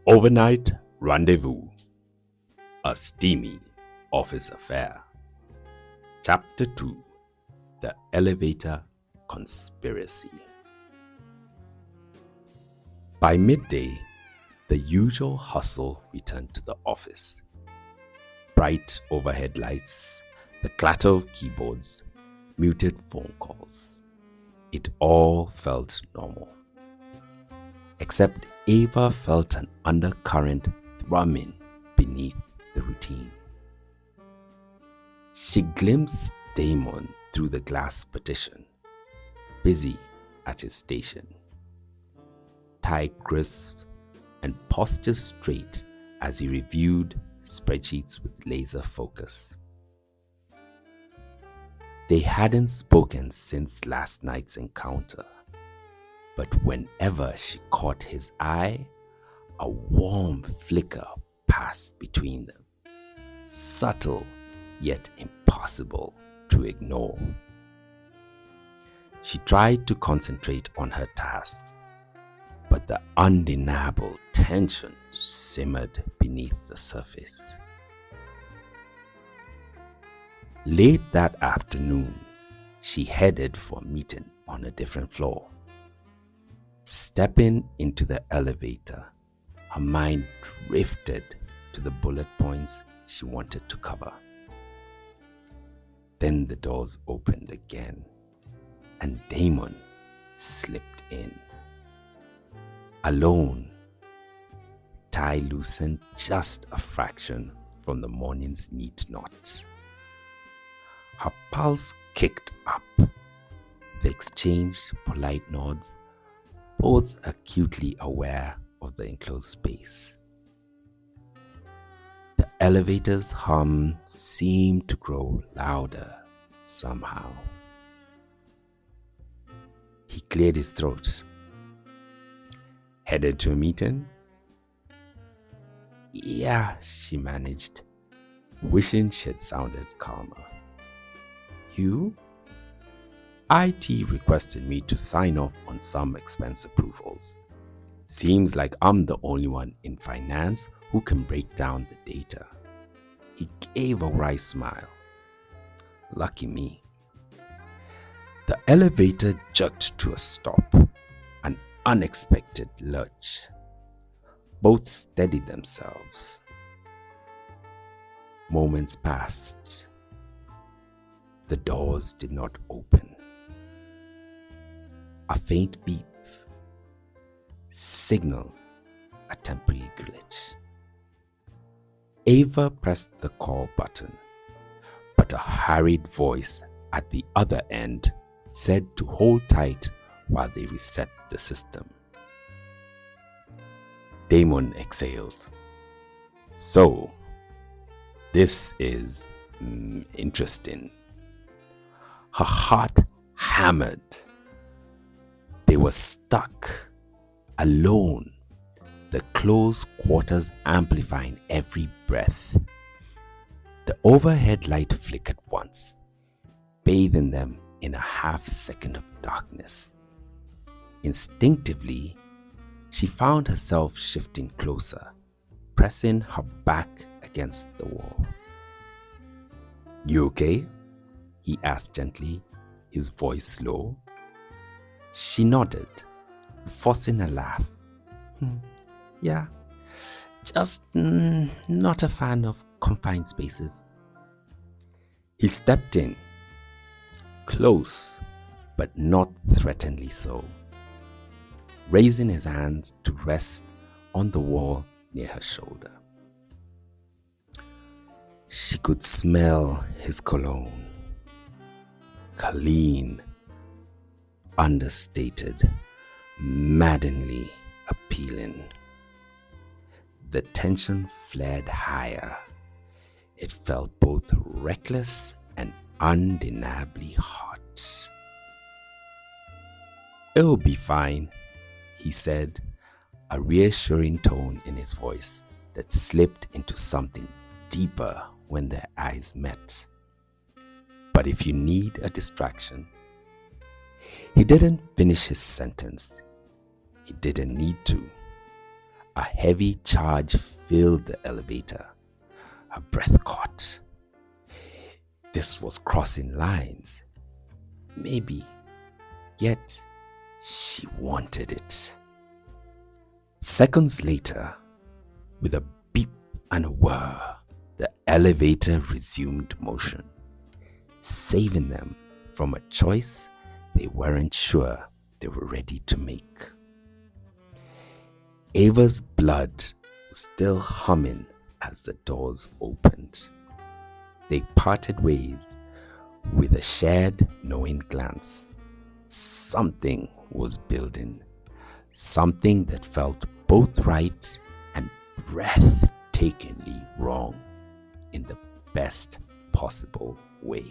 Overnight Rendezvous, a steamy office affair. Chapter 2, The Elevator Conspiracy. By midday, the usual hustle returned to the office. Bright overhead lights, the clatter of keyboards, muted phone calls. It all felt normal. Except Ava felt an undercurrent thrumming beneath the routine. She glimpsed Damon through the glass partition, busy at his station. Tie crisp and posture straight as he reviewed spreadsheets with laser focus. They hadn't spoken since last night's encounter, but whenever she caught his eye, a warm flicker passed between them, subtle yet impossible to ignore. She tried to concentrate on her tasks, but the undeniable tension simmered beneath the surface. Late that afternoon, she headed for a meeting on a different floor. Stepping into the elevator, her mind drifted to the bullet points she wanted to cover. Then the doors opened again, and Damon slipped in. Alone, tie loosened just a fraction from the morning's neat knots. Her pulse kicked up. They exchanged polite nods, both acutely aware of the enclosed space. The elevator's hum seemed to grow louder somehow. He cleared his throat. Headed to a meeting? Yeah, she managed, wishing she had sounded calmer. You? IT requested me to sign off on some expense approvals. Seems like I'm the only one in finance who can break down the data. He gave a wry smile. Lucky me. The elevator jerked to a stop, an unexpected lurch. Both steadied themselves. Moments passed. The doors did not open. A faint beep. Signal a temporary glitch. Ava pressed the call button, but a hurried voice at the other end said to hold tight while they reset the system. Damon exhaled. So, this is interesting. Her heart hammered. They were stuck, alone, the close quarters amplifying every breath. The overhead light flickered once, bathing them in a half second of darkness. Instinctively, she found herself shifting closer, pressing her back against the wall. You okay? He asked gently, his voice low. She nodded, forcing a laugh. Yeah, just not a fan of confined spaces. He stepped in, close but not threateningly so, raising his hands to rest on the wall near her shoulder. She could smell his cologne, clean, understated, maddeningly appealing. The tension flared higher. It felt both reckless and undeniably hot. It'll be fine, he said, a reassuring tone in his voice that slipped into something deeper when their eyes met. But if you need a distraction. He didn't finish his sentence. He didn't need to. A heavy charge filled the elevator. Her breath caught. This was crossing lines. Maybe, yet she wanted it. Seconds later, with a beep and a whir, the elevator resumed motion, saving them from a choice they weren't sure they were ready to make. Ava's blood was still humming as the doors opened. They parted ways with a shared knowing glance. Something was building, something that felt both right and breathtakingly wrong in the best possible way.